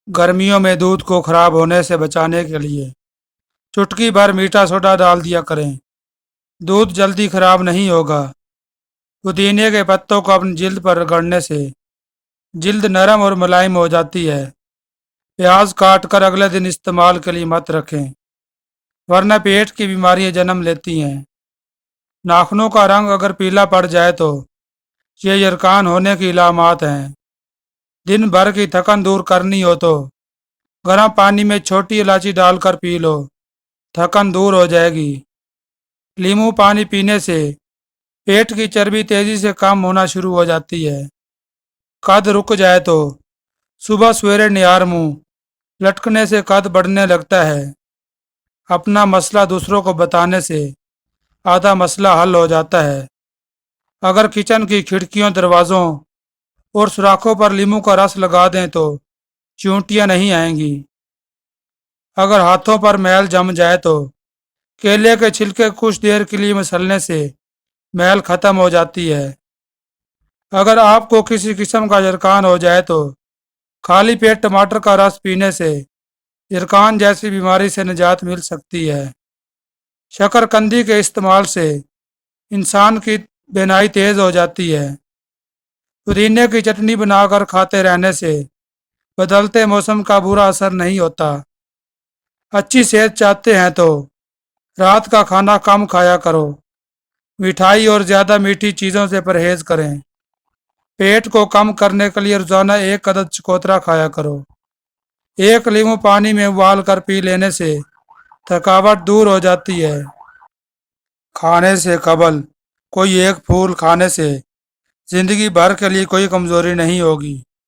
गर्मियों में दूध को खराब होने से बचाने के लिए चुटकी भर मीठा सोडा डाल दिया करें। दूध जल्दी खराब नहीं होगा। पुदीने के पत्तों को अपनी जिल्द पर रगड़ने से जिल्द नरम और मुलायम हो जाती है। प्याज काट कर अगले दिन इस्तेमाल के लिए मत रखें, वरना पेट की बीमारियां जन्म लेती हैं। नाखूनों का रंग अगर पीला पड़ जाए तो ये यरकान होने की इलामात हैं। दिन भर की थकन दूर करनी हो तो गर्म पानी में छोटी इलायची डालकर पी लो, थकन दूर हो जाएगी। नींबू पानी पीने से पेट की चर्बी तेजी से कम होना शुरू हो जाती है। कद रुक जाए तो सुबह सवेरे निहार मुंह लटकने से कद बढ़ने लगता है। अपना मसला दूसरों को बताने से आधा मसला हल हो जाता है। अगर किचन की खिड़कियों, दरवाजों और सुराखों पर नींबू का रस लगा दें तो चींटियां नहीं आएंगी। अगर हाथों पर मैल जम जाए तो केले के छिलके कुछ देर के लिए मसलने से मैल खत्म हो जाती है। अगर आपको किसी किस्म का यरकान हो जाए तो खाली पेट टमाटर का रस पीने से यरकान जैसी बीमारी से निजात मिल सकती है। शकरकंदी के इस्तेमाल से इंसान की बीनाई तेज हो जाती है। पुदीने की चटनी बनाकर खाते रहने से बदलते मौसम का बुरा असर नहीं होता। अच्छी सेहत चाहते हैं तो रात का खाना कम खाया करो। मिठाई और ज़्यादा मीठी चीज़ों से परहेज करें। पेट को कम करने के लिए रोजाना एक अदद चकोतरा खाया करो। एक नींबू पानी में उबाल कर पी लेने से थकावट दूर हो जाती है। खाने से कबल कोई एक फूल खाने से जिंदगी भर के लिए कोई कमजोरी नहीं होगी।